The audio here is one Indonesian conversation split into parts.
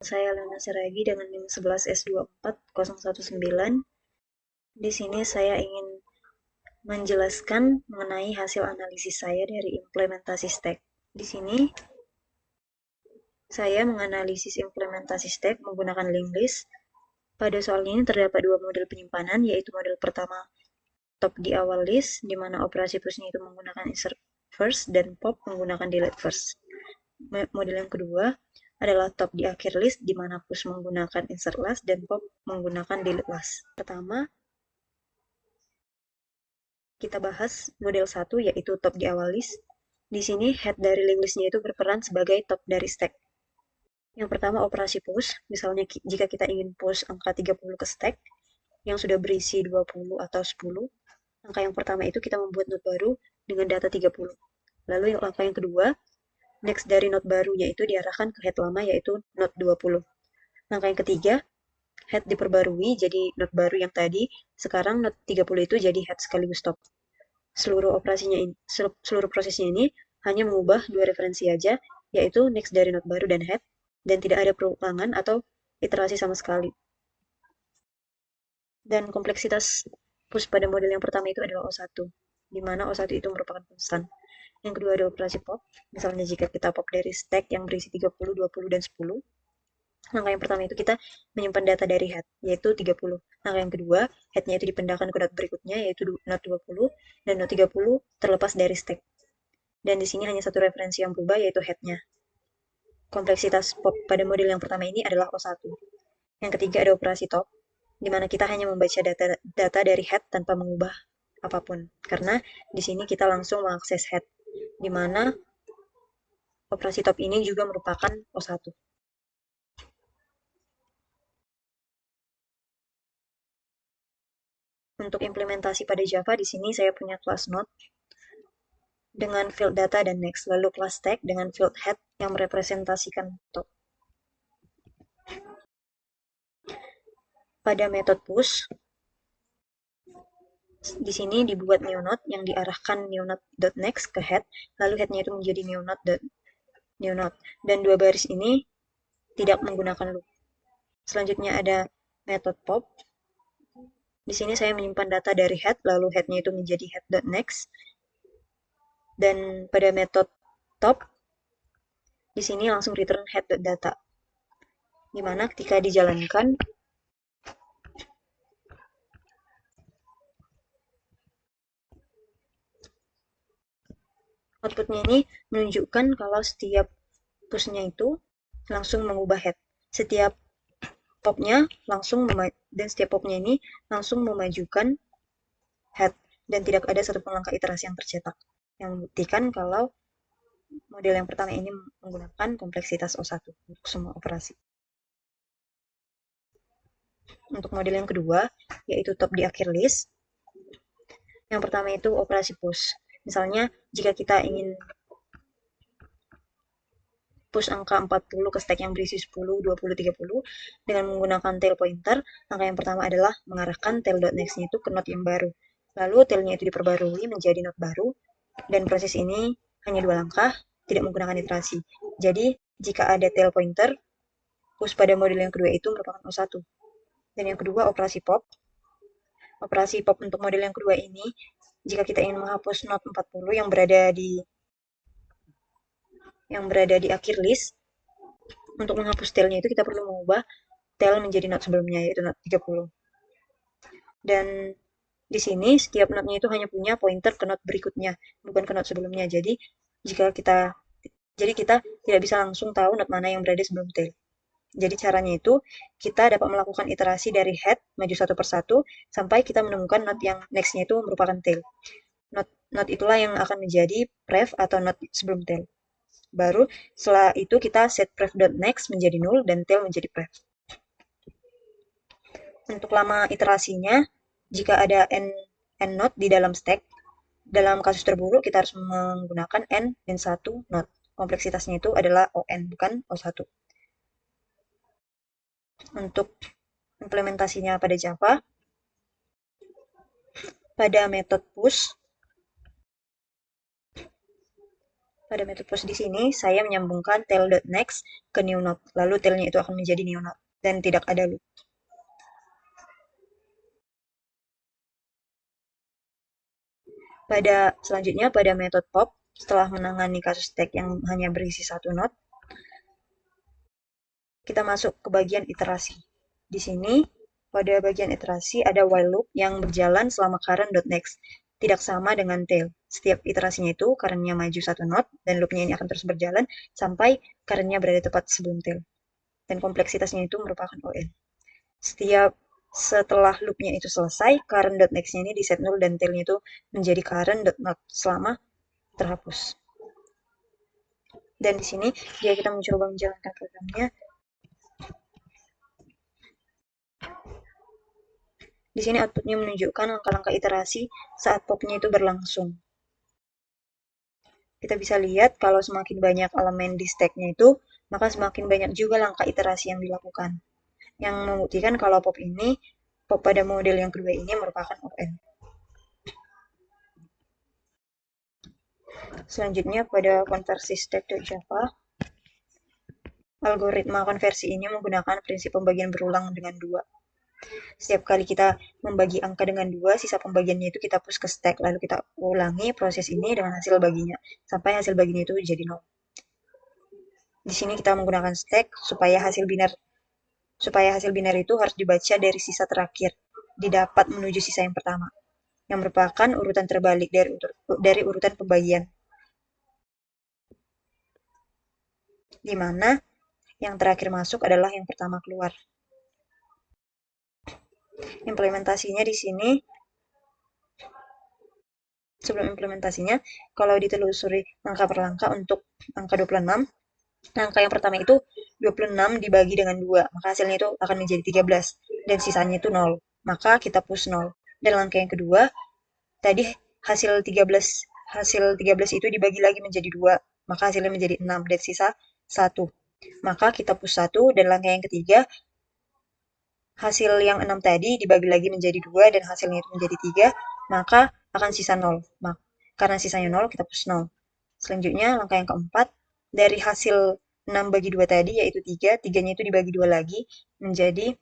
Saya Lena Siragi dengan NIM 11S24019. Di sini saya ingin menjelaskan mengenai hasil analisis saya dari implementasi stack. Di sini saya menganalisis implementasi stack menggunakan linked list. Pada soal ini terdapat dua model penyimpanan, yaitu model pertama top di awal list, di mana operasi pushnya itu menggunakan insert first dan pop menggunakan delete first. Model yang kedua adalah top di akhir list, di mana push menggunakan insert last dan pop menggunakan delete last. Pertama, kita bahas model 1, yaitu top di awal list. Di sini head dari linked listnya itu berperan sebagai top dari stack. Yang pertama operasi push, misalnya jika kita ingin push angka 30 ke stack yang sudah berisi 20 atau 10, langkah yang pertama itu kita membuat node baru dengan data 30. Lalu langkah yang kedua, next dari node baru, yaitu diarahkan ke head lama, yaitu node 20. Langkah yang ketiga, head diperbarui jadi node baru yang tadi, sekarang node 30 itu jadi head sekaligus top. Seluruh prosesnya ini hanya mengubah dua referensi aja, yaitu next dari node baru dan head, dan tidak ada perulangan atau iterasi sama sekali. Dan kompleksitas push pada model yang pertama itu adalah O1, di mana O1 itu merupakan konstan. Yang kedua ada operasi pop, misalnya jika kita pop dari stack yang berisi 30, 20, dan 10, langkah yang pertama itu kita menyimpan data dari head, yaitu 30. Langkah yang kedua, headnya itu dipindahkan ke node berikutnya, yaitu node 20, dan node 30 terlepas dari stack. Dan di sini hanya satu referensi yang berubah, yaitu headnya. Kompleksitas pop pada model yang pertama ini adalah O1. Yang ketiga ada operasi top, di mana kita hanya membaca data dari head tanpa mengubah apapun. Karena di sini kita langsung mengakses head, di mana operasi top ini juga merupakan O1. Untuk implementasi pada Java, di sini saya punya class node dengan field data dan next, lalu class tag dengan field head yang merepresentasikan top. Pada metode push, di sini dibuat new node yang diarahkan new node.next ke head, lalu headnya itu menjadi new node. Dan dua baris ini tidak menggunakan loop. Selanjutnya ada metode pop. Di sini saya menyimpan data dari head, lalu headnya itu menjadi head.next. Dan pada metode top, di sini langsung return head.data. Di mana ketika dijalankan, outputnya ini menunjukkan kalau setiap pushnya itu langsung mengubah head. Setiap popnya langsung dan setiap popnya ini langsung memajukan head dan tidak ada satupun langkah iterasi yang tercetak. Yang membuktikan kalau model yang pertama ini menggunakan kompleksitas O1 untuk semua operasi. Untuk model yang kedua, yaitu top di akhir list. Yang pertama itu operasi push. Misalnya, jika kita ingin push angka 40 ke stack yang berisi 10, 20, 30 dengan menggunakan tail pointer, langkah yang pertama adalah mengarahkan tail.next-nya itu ke node yang baru. Lalu tailnya itu diperbarui menjadi node baru, dan proses ini hanya dua langkah, tidak menggunakan iterasi. Jadi, jika ada tail pointer, push pada model yang kedua itu merupakan O1. Dan yang kedua, operasi pop. Operasi pop untuk model yang kedua ini, jika kita ingin menghapus node 40 yang berada di akhir list, untuk menghapus tailnya itu kita perlu mengubah tail menjadi node sebelumnya, yaitu node 30. Dan di sini setiap node-nya itu hanya punya pointer ke node berikutnya, bukan ke node sebelumnya. Jadi kita tidak bisa langsung tahu node mana yang berada sebelum tail. Jadi caranya itu kita dapat melakukan iterasi dari head maju satu persatu sampai kita menemukan node yang next-nya itu merupakan tail. Node itulah yang akan menjadi pref atau node sebelum tail. Baru setelah itu kita set pref.next menjadi null dan tail menjadi pref. Untuk lama iterasinya, jika ada n node di dalam stack, dalam kasus terburuk kita harus menggunakan n dan 1 node. Kompleksitasnya itu adalah on, bukan o1. Untuk implementasinya pada Java, pada metode push, Pada metode push di sini, saya menyambungkan tail.next ke new node. Lalu tailnya itu akan menjadi new node dan tidak ada loop. Selanjutnya, pada metode pop, setelah menangani kasus stack yang hanya berisi satu node, kita masuk ke bagian iterasi. Di sini, pada bagian iterasi ada while loop yang berjalan selama current.next. Tidak sama dengan tail. Setiap iterasinya itu currentnya maju satu node, dan loopnya ini akan terus berjalan sampai currentnya berada tepat sebelum tail. Dan kompleksitasnya itu merupakan ON. Setelah loopnya itu selesai, current.next-nya ini di set 0 dan tailnya itu menjadi current.not selama terhapus. Dan di sini, jika kita mencoba menjalankan programnya, di sini outputnya menunjukkan langkah-langkah iterasi saat popnya itu berlangsung. Kita bisa lihat kalau semakin banyak elemen di stack-nya itu, maka semakin banyak juga langkah iterasi yang dilakukan. Yang membuktikan kalau pop pada model yang kedua ini merupakan ON. Selanjutnya pada konversi stack.java, algoritma konversi ini menggunakan prinsip pembagian berulang dengan 2. Setiap kali kita membagi angka dengan 2, sisa pembagiannya itu kita push ke stack, lalu kita ulangi proses ini dengan hasil baginya, sampai hasil baginya itu jadi 0. Di sini kita menggunakan stack supaya hasil biner itu harus dibaca dari sisa terakhir, didapat menuju sisa yang pertama, yang merupakan urutan terbalik dari urutan pembagian, di mana yang terakhir masuk adalah yang pertama keluar. Implementasinya di sini, sebelum implementasinya, kalau ditelusuri langkah per langkah untuk angka 26, angka yang pertama itu 26 dibagi dengan 2, maka hasilnya itu akan menjadi 13, dan sisanya itu 0, maka kita push 0. Dan langkah yang kedua, tadi hasil 13 itu dibagi lagi menjadi 2, maka hasilnya menjadi 6, dan sisa 1. Maka kita push 1, dan langkah yang ketiga, hasil yang 6 tadi dibagi lagi menjadi 2 dan hasilnya itu menjadi 3, maka akan sisa 0. Karena sisanya 0, kita push 0. Selanjutnya, langkah yang keempat, dari hasil 6 bagi 2 tadi, yaitu 3, 3-nya itu dibagi 2 lagi menjadi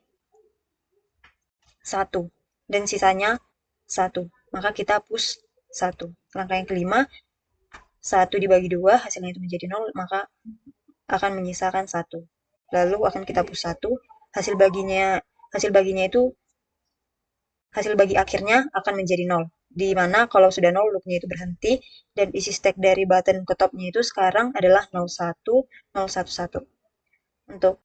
1. Dan sisanya 1. Maka kita push 1. Langkah yang kelima, 1 dibagi 2, hasilnya itu menjadi 0, maka akan menyisakan 1. Lalu akan kita push 1, hasil baginya itu hasil bagi akhirnya akan menjadi 0. Di mana kalau sudah 0, loopnya itu berhenti, dan isi stack dari button ke topnya itu sekarang adalah 01, 011. Untuk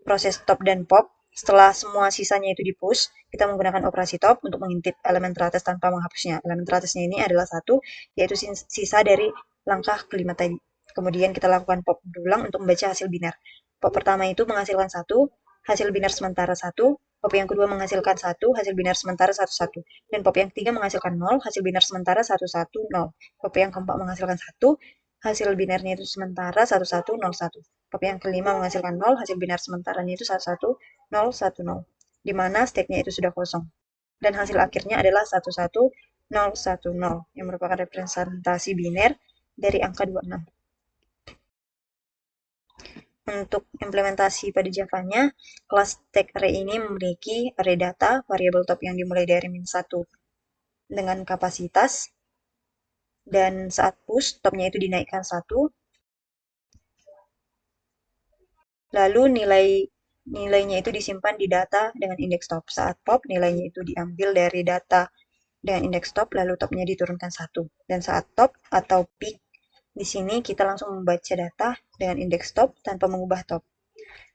proses top dan pop, setelah semua sisanya itu di-push, kita menggunakan operasi top untuk mengintip elemen teratas tanpa menghapusnya. Elemen teratasnya ini adalah 1, yaitu sisa dari langkah kelima tadi. Kemudian kita lakukan pop berulang untuk membaca hasil biner. Pop pertama itu menghasilkan 1, hasil biner sementara 1, pop yang kedua menghasilkan 1, hasil biner sementara 1, 1. Dan pop yang ketiga menghasilkan 0, hasil biner sementara 1, 1, 0. Pop yang keempat menghasilkan 1, hasil binernya itu sementara 1, 1, 0, 1. Pop yang kelima menghasilkan 0, hasil binar sementaranya itu 1, 1, 0, 1, 0. Di mana stacknya itu sudah kosong. Dan hasil akhirnya adalah 1, 1, 0, 1, 0, yang merupakan representasi biner dari angka 26. Untuk implementasi pada Java-nya, kelas stack array ini memiliki array data, variabel top yang dimulai dari -1 dengan kapasitas, dan saat push, topnya itu dinaikkan 1, lalu nilainya itu disimpan di data dengan indeks top. Saat pop, nilainya itu diambil dari data dengan indeks top, lalu topnya diturunkan 1. Dan saat top atau peak, di sini kita langsung membaca data dengan indeks top tanpa mengubah top.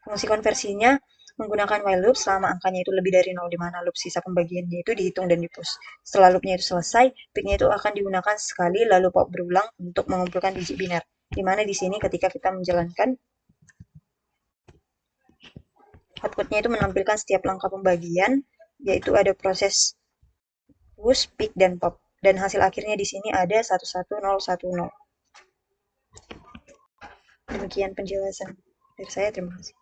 Fungsi konversinya menggunakan while loop selama angkanya itu lebih dari 0, di mana loop sisa pembagiannya itu dihitung dan di-push. Setelah loopnya itu selesai, peaknya itu akan digunakan sekali, lalu pop berulang untuk mengumpulkan digit biner. Di mana di sini ketika kita menjalankan, outputnya itu menampilkan setiap langkah pembagian, yaitu ada proses push, pick, dan pop. Dan hasil akhirnya di sini ada 11010. Demikian penjelasan dari saya, terima kasih.